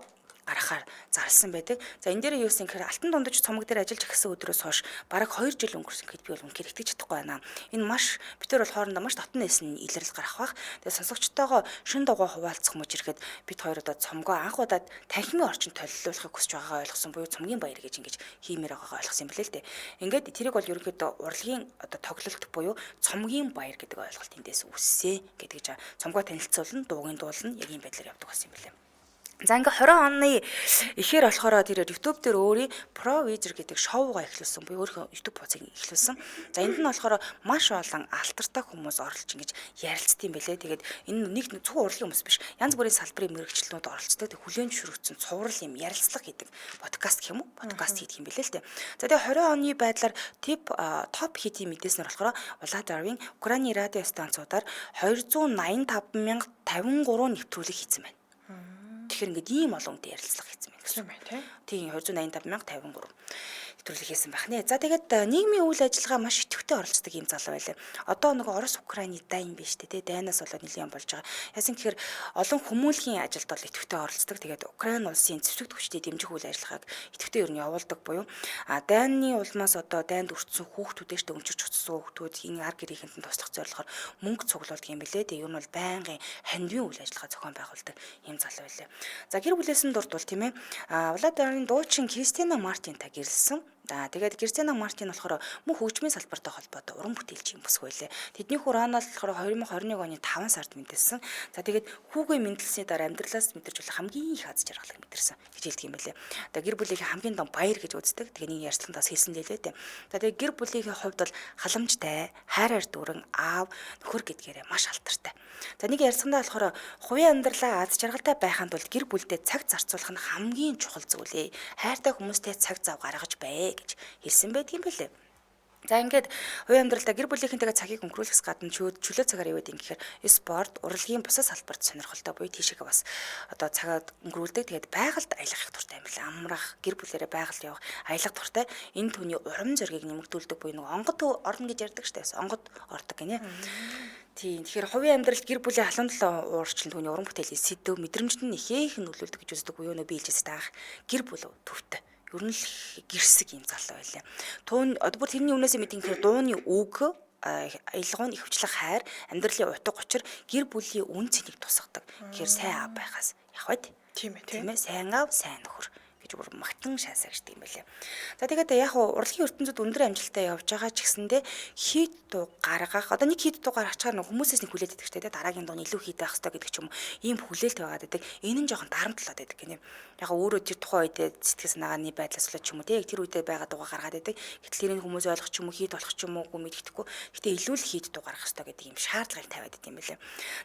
гаргахаар зарласан байдаг. За энэ дээр юу гэсэн гэхээр Алтан дундаж цомог дээр ажиллаж эхэлсэн өдрөөс хойш бараг 2 жил өнгөрсөн гэд би бол үнэхээр итгэж чадахгүй байна. Энэ маш бид нар бол хоорондоо маш дотн нэсний илрэл гарах бах. Тэгээ сонсогчтойгоо шин дугуй хуваалцах мөч ирэхэд бид хоёр одоо цомгоо анх удаад танхимын орчинд толилуулахыг хүсэж байгаагаа ойлгосон буюу цомгийн баяр гэж ингэж хиймээр байгаагаа ойлгосон юм билээ л дээ. Ингээд тэрийг бол ерөнхийдөө урлагийн одоо тоглолт буюу цомгийн баяр гэдэг ойлголт эндээс үссэн гэдэг чинь цомгоо танилцуулна, дуугийн дуулна яг ийм байдлаар явдаг байсан юм билээ. За ингээ 20 оны ихээр болохоор тэр YouTube дээр өөрийн Pro Wizard гэдэг шоугаа эхлүүлсэн. Буюу өөрийнхөө YouTube хуудсыг эхлүүлсэн. За энд нь болохоор маш олон алтартай хүмүүс оролж ингэж ярилцдаг юм байлээ. Тэгээд энэ нэг зөвхөн урлагийн хүмүүс биш. Янз бүрийн салбарын мэрэгчлэнүүд оролцдог. Тэг хүлээн зөвшөөрөгдсөн цуврал юм ярилцлага гэдэг подкаст гэх юм уу? Подкаст хийдэг юм байлээ л дээ. За тэгээ 20 оны байдлаар топ хитийн мэдээснээр болохоор Влад Ярвын Украины радио станцуудаар 285,053 нэвтрүүлэг хийсэн байна. Тэгэхээр ингээд ийм олон үнэтэй ярилцлага хийсэн байна гэсэн. Тийм 285,053 нэвтрүүлэг хийсэн байх нэ. За тэгээд нийгмийн үйл ажиллагаа маш идэвхтэй оролцдог юм залуу байлаа. Одоо нөгөө Орос Украины дайн биш дээ. Дайнаас болоод нэлийн болж байгаа. Яасан гэхээр олон хүмүүнлэгийн ажилд бол идэвхтэй оролцдог. Тэгээд Украин улсын зэвсэг төвчдийн дэмжих үйл ажиллагааг идэвхтэй ер нь явуулдаг буюу дайны улмаас одоо дайнд өртсөн хүүхдүүдээс өмчөж утсан хүүхдүүд энэ ар гэрийнхэнд нь туслах зорилгоор мөнгө цуглуулдаг юм билээ. Тэгээд ер нь бол байнгын хандивын үйл ажиллагаа зохион байгуулдаг юм залуу байлаа. За гэр бүлээс нь дурдвал тийм ээ. Влад Ярвын дуучин Кристина Мартинтай гэрлсэн. Тэгээд Кристина Мартин болохоор мөн хөгжмийн салбартай холбоотой уран бүтээлч юм бүсгүй лээ. Тэдний хүү Рональд болохоор 2021 оны 5 сард мэдэрсэн. За тэгээд хүүгээ мэндэлсний дараа амьдралаас мэдэрч болох хамгийн их аз жаргалыг мэдэрсэн гэж хэлдэг юм байлээ. Тэгээд гэр бүлийнхээ хамгийн том баяр гэж үздэг. Тэгээд нэг ярьцлагаас хэлсэн лээ дээ. За тэгээд гэр бүлийнхээ хувьд бол халамжтай, хайраар дүүрэн аав, нөхөр гэдгээрээ маш алтартай. За нэг ярьцлагандаа болохоор хувийн амьдралаа аз жаргалтай байханд бол гэр бүлдээ цаг зарцуулах нь хамгийн чухал зүйлээ. Хайртай хүмүүстэй цаг зав гаргаж бай гэж хэлсэн байдаг юм билээ. За ингээд хувийн амьдралдаа гэр бүлийнхэнтэйгээ цагийг өнгөрүүлэхс гадна чөлөө цагаар яваад юм гэхээр спорт, урлагийн бусад салбарт сонирхолтой буюу тийшээгээ бас одоо цагаад өнгөрүүлдэг. Тэгээд байгальд аялах их дуртай юм байна. Амрах, гэр бүлээрээ байгальд явах, аялах дуртай. Энэ түүний урам зоригийг нэмэгдүүлдэг буюу нэг онгод орно гэж ярьдаг штэ. Онгод ордог гинэ. Тийм. Тэгэхээр хувийн амьдралд гэр бүлийн халуун талаа уурчлан түүний уран бүтээлийн сэдв, мэдрэмжт нь ихээхэн нөлөөлдөг гэж үздэг буюу би хэлжсэн таах гэр бүл төвтэй. ер нь л гэрсэг юм залуу байлаа. Туун одоо бүр тэрний үнээсээ мэдгийхээр дууны үг аялгауны хөвчлөх хайр амьдралын утга учир гэр бүлийн үн цэнийг тусгадаг. Тэгэхээр сайн аав байхаас яваад Тийм ээ, тийм ээ сайн аав сайн нөхөр гэж бүр магтан шаасагчдаг юм байлаа. За тэгээд яг урлагийн ертөнцид өндөр амжилттай явж байгаа ч гэсэндээ хит дуу гаргах одоо нэг хит дуу гаргачаар нэг хүмүүсээс нэг хүлээд идэх хэрэгтэй дараагийн дууны илүү хит байх хэрэгтэй гэдэг ч юм уу ийм хүлээлт байгаад байдаг. Энэ нь жоохон дарамтлаад байдаг гэнэ. Яг өөрөө тэр тухайн үедээ сэтгэл санаагааны байдлаас болоод ч юм уу яг тэр үедээ байгаа дууга гаргаад байдаг. Гэтэл тэрийг хүмүүс ойлгох ч юм уу хит болох ч юм уу мэддэхгүй. Гэтэ илүү л хит дуу гаргах хэрэгтэй гэдэг ийм шаардлагыг тавиад байдаг юм байлаа.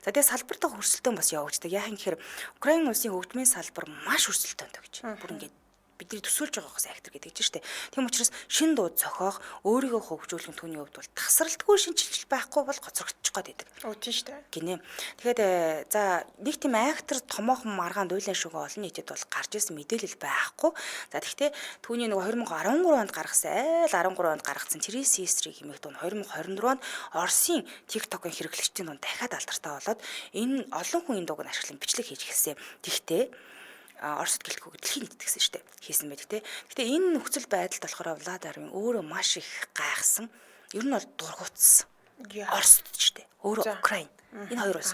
За тэгээд салбартаа хөрсөлтөө бас явагддаг. Яг ингэхээр Украин улсын хөгжмийн салбар маш өрсөлдөөнтэй гэж. Бүр ингээд бидний төсөөлж байгаа хөөс актер гэдэг чинь шүү дээ. Тийм учраас шин дуу зохиох, өөрийгөө хөгжүүлэх түүний хувьд бол тасралтгүй шинжилж байхгүй бол гоцрогдчих гээд байдаг. Тийм шүү дээ. Гинэ. Тэгэхээр за нэг тийм актер томоохон маргаан дуйлан шүгөө олон нийтэд бол гарч ирсэн мэдээлэл байхгүй. За тэгвэл түүний нэг 2013 онд гаргасан 13 онд гаргасан Teresa History хэмээх дуу 2024 онд Оросын TikTok-ын хэрэглэгчдийн дунд дахиад алдартай болоод энэ олон хүн энэ дууг нь ашиглан бичлэг хийж эхэлсэн. Тэгтээ Оросд гэлтгүү дэлхийн нийтгсэн шүү дээ. Хийсэн байдаг те. Гэтэ энэ нөхцөл байдалд болохоор Владимир өөрөө маш их гайхсан. Ер нь бол дургуутсан. Оросд шүү дээ. Өөрөө Украин. Энэ хоёр улс.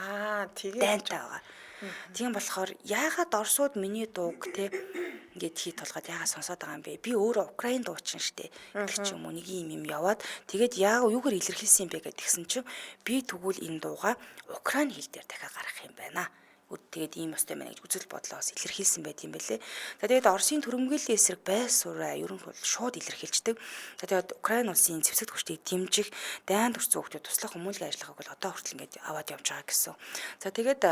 Тэгээ дайнтай байгаа. Тийм болохоор яагаад Оросууд миний дууг те ингээд хий толгойд яагаад сонсоод байгаа юм бэ? Би өөрөө Украин дуучин шүү дээ. Гэх ч юм уу нэг юм яваад тэгээд яагаад юугаар илэрхийлсэн юм бэ гэдгсэн чинь би тэгвэл энэ дууга Украин хэл дээр дахиад гаргах юм байна. Тэгээд ийм өстэй мэн гэж үзэл бодлоос илэрхийлсэн байт юм байлээ. За тэгээд Оросын төрөмгөөллийн эсрэг байсураа ерөнхийдөө шууд илэрхийлждэг. За тэгээд Украин улсын зэвсэгт хүчийг дэмжих, дайнд өрцөн хүмүүс туслах хүмүүнлэгийн ажиллагааг бол одоо хүртэл ингээд аваад явж байгаа гэсэн. За тэгээд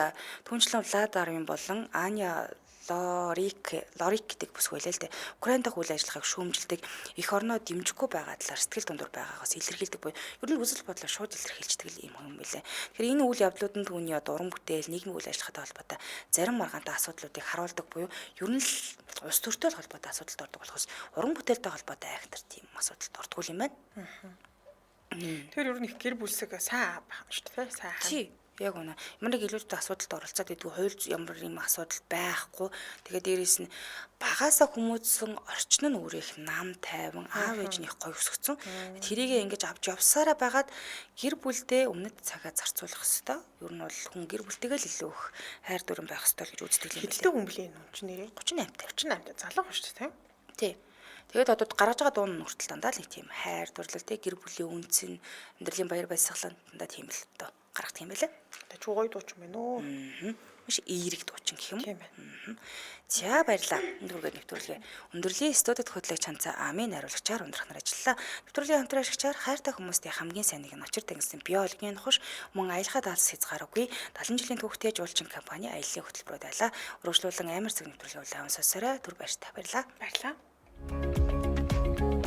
түүнчлэн Владимир болон Аня Лорик гэдэг бүс хөлөө л дээ. Украин дахь үйл ажиллагааг шүүмжилдэг, эх орноо дэмжихгүй байгаа талаар сэтгэл дундуур байгаагаас илэрхийлдэг буюу ер нь үзэл бодлоо шууд илэрхийлждэг ийм юм байлаа. Тэгэхээр энэ үйл явдлууд нь түүний уран бүтээл, нийгмийн үйл ажиллагаатай холбоотой зарим маргаантай асуудлуудыг харуулдаг буюу ер нь л улс төртэй холбоотой асуудалд ордог болохоос уран бүтээлтэй холбоотой актер тийм асуудалд ордгоо юм байна. Тэр ер нь их гэр бүлсэг сайн байх юм шүү дээ. Сайн хаа. Яг үнэ. Ямар нэг илүү асуудалд оролцоод идэггүй хууль ямар юм асуудал байхгүй. Тэгээд дээрээс нь багаасаа хүмүүжсэн орчин нь өөрөө их нам тайван аав ээжнийх гоё өсгцэн. Тэрийгээ ингэж авч явсараа байгаад гэр бүлдээ өмнөд цагаа зарцуулах хэвээр. Ер нь бол хүн гэр бүлтэйгээ л илүү их хайр дуурин байх хэвээр гэж үздэг юм байна. Хэдтэй хүн блин энэ ч нэрээ 38 залуу хүн шүү дээ, тийм. Тэгээд одоо гаргаж байгаа дуун нь хүртэл дандаа л нэг тийм хайр дурлал те гэр бүлийн үнцэн амьдралын баяр баясгалан дандаа тийм л одоо гаргадаг юм байлаа. Тэ чугой дуучин байна уу? Маш эерэг дуучин гэх юм. Тийм байна. За баярлалаа. Өндөөргөө нэвтрүүлгээ. Өндөрлөлийн студид хөтлөгч Чанцаа Амийн хариулагчаар өндрөхнөр ажиллалаа. Нэвтрүүлгийн хамтран ашигчаар хайртай хүмүүстийн хамгийн сайныг нь очир тангисан биологийн нухаш мөн аялахад алс хязгааргүй 70 жилийн түүхтэй жуулчин компани аяллаа хөтөлбөрөд байлаа. Өргөжлүүлэн амар цаг нэвтрүүлгээ улаан сонсороо түр баяртай баярлалаа. Баярлалаа.